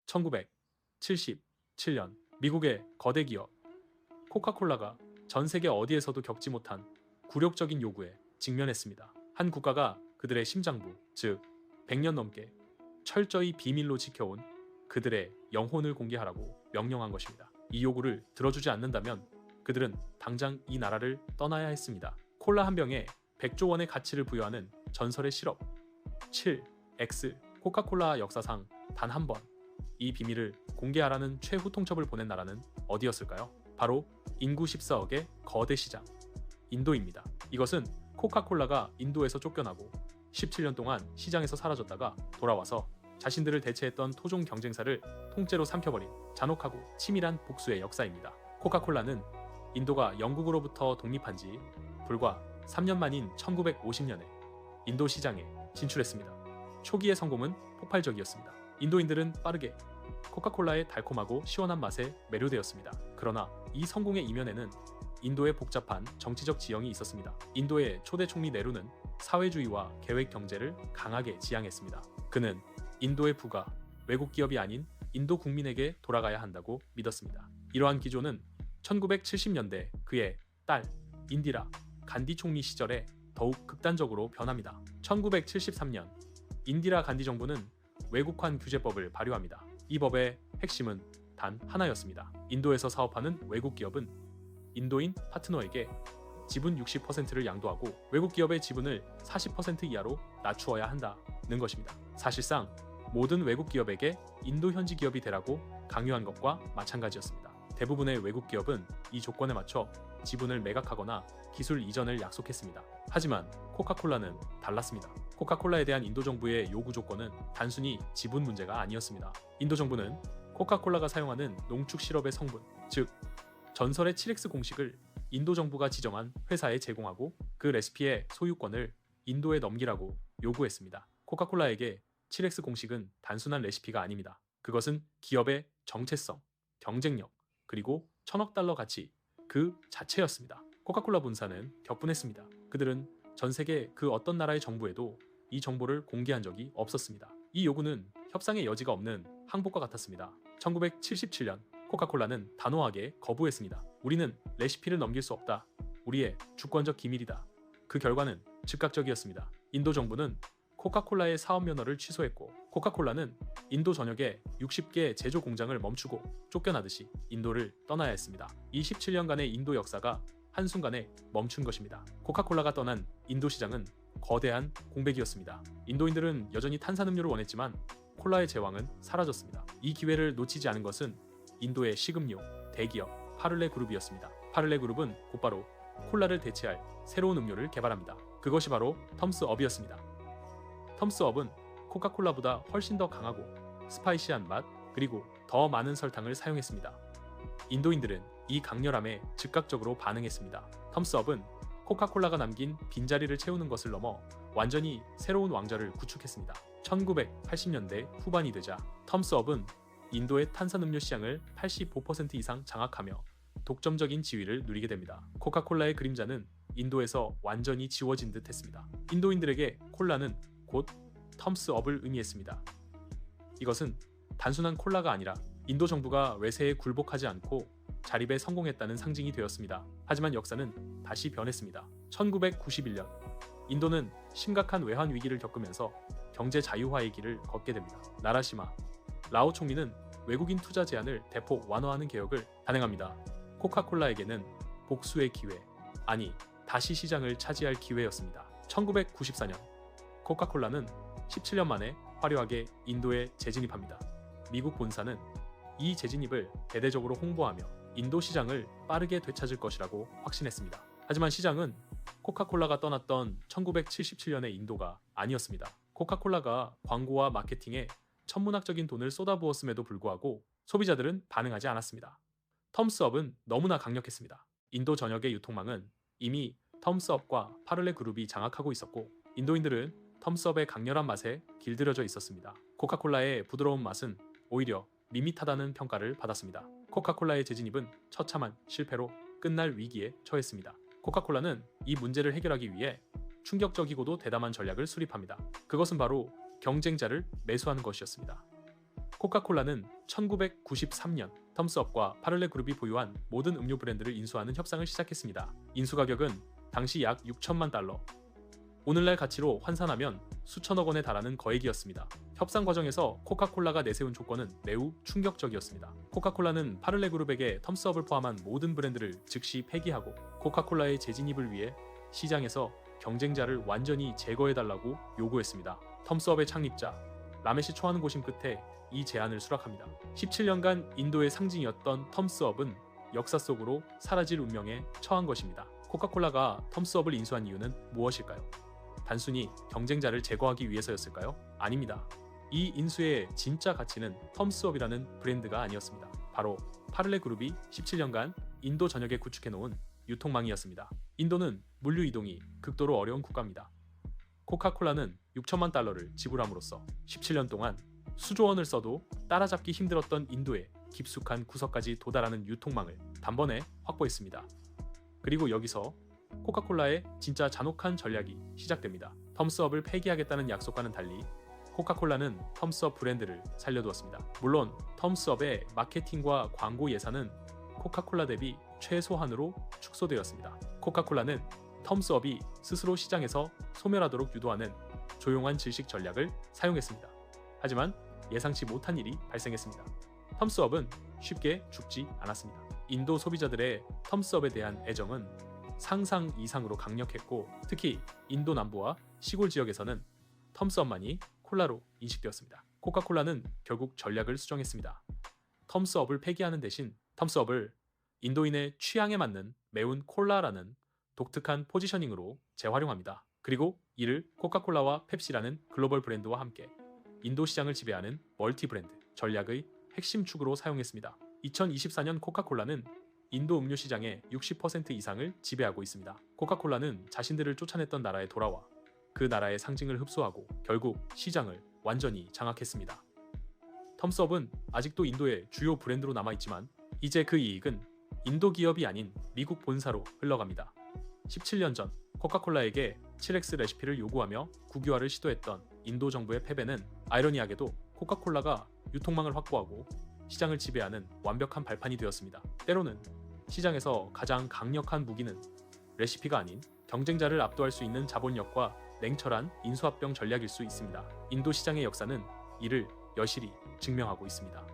1977년 미국의 거대 기업 코카콜라가 전 세계 어디에서도 겪지 못한 굴욕적인 요구에 직면했습니다. 한 국가가 그들의 심장부, 즉 100년 넘게 철저히 비밀로 지켜온 그들의 영혼을 공개하라고 명령한 것입니다. 이 요구를 들어주지 않는다면 그들은 당장 이 나라를 떠나야 했습니다. 콜라 한 병에 100조 원의 가치를 부여하는 전설의 시럽 7X 코카콜라 역사상 단 한 번 이 비밀을 공개하라는 최후 통첩을 보낸 나라는 어디였을까요? 바로 인구 14억의 거대 시장 인도입니다. 이것은 코카콜라가 인도에서 쫓겨나고 17년 동안 시장에서 사라졌다가 돌아와서 자신들을 대체했던 토종 경쟁사를 통째로 삼켜버린 잔혹하고 치밀한 복수의 역사입니다. 코카콜라는 인도가 영국으로부터 독립한 지 불과 3년 만인 1950년에 인도 시장에 진출했습니다. 초기의 성공은 폭발적이었습니다. 인도인들은 빠르게 코카콜라의 달콤하고 시원한 맛에 매료되었습니다. 그러나 이 성공의 이면에는 인도의 복잡한 정치적 지형이 있었습니다. 인도의 초대 총리 네루는 사회주의와 계획 경제를 강하게 지향했습니다. 그는 인도의 부가 외국 기업이 아닌 인도 국민에게 돌아가야 한다고 믿었습니다. 이러한 기조는 1970년대 그의 딸 인디라 간디 총리 시절에 더욱 극단적으로 변합니다. 1973년 인디라 간디 정부는 외국환 규제법을 발효합니다. 이 법의 핵심은 단 하나였습니다. 인도에서 사업하는 외국 기업은 인도인 파트너에게 지분 60%를 양도하고 외국 기업의 지분을 40% 이하로 낮추어야 한다는 것입니다. 사실상 모든 외국 기업에게 인도 현지 기업이 되라고 강요한 것과 마찬가지였습니다. 대부분의 외국 기업은 이 조건에 맞춰 지분을 매각하거나 기술 이전을 약속했습니다. 하지만 코카콜라는 달랐습니다. 코카콜라에 대한 인도 정부의 요구 조건은 단순히 지분 문제가 아니었습니다. 인도 정부는 코카콜라가 사용하는 농축 시럽의 성분, 즉 전설의 7X 공식을 인도 정부가 지정한 회사에 제공하고 그 레시피의 소유권을 인도에 넘기라고 요구했습니다. 코카콜라에게 7X 공식은 단순한 레시피가 아닙니다. 그것은 기업의 정체성, 경쟁력, 그리고 1000억 달러 가치 그 자체였습니다. 코카콜라 본사는 격분했습니다. 그들은 전 세계 그 어떤 나라의 정부에도 이 정보를 공개한 적이 없었습니다. 이 요구는 협상의 여지가 없는 항복과 같았습니다. 1977년 코카콜라는 단호하게 거부했습니다. 우리는 레시피를 넘길 수 없다. 우리의 주권적 기밀이다. 그 결과는 즉각적이었습니다. 인도 정부는 코카콜라의 사업 면허를 취소했고 코카콜라는 인도 전역에 60개 제조 공장을 멈추고 쫓겨나듯이 인도를 떠나야 했습니다. 이 17년간의 인도 역사가 한순간에 멈춘 것입니다. 코카콜라가 떠난 인도 시장은 거대한 공백이었습니다. 인도인들은 여전히 탄산음료를 원했지만 콜라의 제왕은 사라졌습니다. 이 기회를 놓치지 않은 것은 인도의 식음료 대기업 파를레 그룹이었습니다. 파를레 그룹은 곧바로 콜라를 대체할 새로운 음료를 개발합니다. 그것이 바로 텀스업이었습니다. 텀스업은 코카콜라보다 훨씬 더 강하고 스파이시한 맛 그리고 더 많은 설탕을 사용했습니다. 인도인들은 이 강렬함에 즉각적으로 반응했습니다. 텀스업은 코카콜라가 남긴 빈자리를 채우는 것을 넘어 완전히 새로운 왕좌를 구축했습니다. 1980년대 후반이 되자 텀스업은 인도의 탄산음료 시장을 85% 이상 장악하며 독점적인 지위를 누리게 됩니다. 코카콜라의 그림자는 인도에서 완전히 지워진 듯 했습니다. 인도인들에게 콜라는 곧 텀스업을 의미했습니다. 이것은 단순한 콜라가 아니라 인도 정부가 외세에 굴복하지 않고 자립에 성공했다는 상징이 되었습니다. 하지만 역사는 다시 변했습니다. 1991년 인도는 심각한 외환 위기를 겪으면서 경제 자유화의 길을 걷게 됩니다. 나라시마 라오 총리는 외국인 투자 제한을 대폭 완화하는 개혁을 단행합니다. 코카콜라에게는 복수의 기회, 아니 다시 시장을 차지할 기회였습니다. 1994년 코카콜라는 17년 만에 화려하게 인도에 재진입합니다. 미국 본사는 이 재진입을 대대적으로 홍보하며 인도 시장을 빠르게 되찾을 것이라고 확신했습니다. 하지만 시장은 코카콜라가 떠났던 1977년의 인도가 아니었습니다. 코카콜라가 광고와 마케팅에 천문학적인 돈을 쏟아부었음에도 불구하고 소비자들은 반응하지 않았습니다. 텀스업은 너무나 강력했습니다. 인도 전역의 유통망은 이미 텀스업과 파를레 그룹이 장악하고 있었고 인도인들은 텀스업의 강렬한 맛에 길들여져 있었습니다. 코카콜라의 부드러운 맛은 오히려 밋밋하다는 평가를 받았습니다. 코카콜라의 재진입은 처참한 실패로 끝날 위기에 처했습니다. 코카콜라는 이 문제를 해결하기 위해 충격적이고도 대담한 전략을 수립합니다. 그것은 바로 경쟁자를 매수하는 것이었습니다. 코카콜라는 1993년 텀스업과 파를레 그룹이 보유한 모든 음료 브랜드를 인수하는 협상을 시작했습니다. 인수 가격은 당시 약 6천만 달러. 오늘날 가치로 환산하면 수천억 원에 달하는 거액이었습니다. 협상 과정에서 코카콜라가 내세운 조건은 매우 충격적이었습니다. 코카콜라는 파를레 그룹에게 텀스업을 포함한 모든 브랜드를 즉시 폐기하고 코카콜라의 재진입을 위해 시장에서 경쟁자를 완전히 제거해달라고 요구했습니다. 텀스업의 창립자 라메시 초하는 고심 끝에 이 제안을 수락합니다. 17년간 인도의 상징이었던 텀스업은 역사 속으로 사라질 운명에 처한 것입니다. 코카콜라가 텀스업을 인수한 이유는 무엇일까요? 단순히 경쟁자를 제거하기 위해서였을까요? 아닙니다. 이 인수의 진짜 가치는 텀스업이라는 브랜드가 아니었습니다. 바로 파를레 그룹이 17년간 인도 전역에 구축해놓은 유통망이었습니다. 인도는 물류 이동이 극도로 어려운 국가입니다. 코카콜라는 6천만 달러를 지불함으로써 17년 동안 수조 원을 써도 따라잡기 힘들었던 인도의 깊숙한 구석까지 도달하는 유통망을 단번에 확보했습니다. 그리고 여기서 코카콜라의 진짜 잔혹한 전략이 시작됩니다. 텀스업을 폐기하겠다는 약속과는 달리 코카콜라는 텀스업 브랜드를 살려두었습니다. 물론 텀스업의 마케팅과 광고 예산은 코카콜라 대비 최소한으로 축소되었습니다. 코카콜라는 텀스업이 스스로 시장에서 소멸하도록 유도하는 조용한 질식 전략을 사용했습니다. 하지만 예상치 못한 일이 발생했습니다. 텀스업은 쉽게 죽지 않았습니다. 인도 소비자들의 텀스업에 대한 애정은 상상 이상으로 강력했고, 특히 인도 남부와 시골 지역에서는 텀스업만이 콜라로 인식되었습니다. 코카콜라는 결국 전략을 수정했습니다. 텀스업을 폐기하는 대신 텀스업을 인도인의 취향에 맞는 매운 콜라라는 독특한 포지셔닝으로 재활용합니다. 그리고 이를 코카콜라와 펩시라는 글로벌 브랜드와 함께 인도 시장을 지배하는 멀티 브랜드 전략의 핵심 축으로 사용했습니다. 2024년 코카콜라는 인도 음료 시장의 60% 이상을 지배하고 있습니다. 코카콜라는 자신들을 쫓아냈던 나라에 돌아와 그 나라의 상징을 흡수하고 결국 시장을 완전히 장악했습니다. 텀스업은 아직도 인도의 주요 브랜드로 남아있지만 이제 그 이익은 인도 기업이 아닌 미국 본사로 흘러갑니다. 17년 전 코카콜라에게 7X 레시피를 요구하며 국유화를 시도했던 인도 정부의 패배는 아이러니하게도 코카콜라가 유통망을 확보하고 시장을 지배하는 완벽한 발판이 되었습니다. 때로는 시장에서 가장 강력한 무기는 레시피가 아닌 경쟁자를 압도할 수 있는 자본력과 냉철한 인수합병 전략일 수 있습니다. 인도 시장의 역사는 이를 여실히 증명하고 있습니다.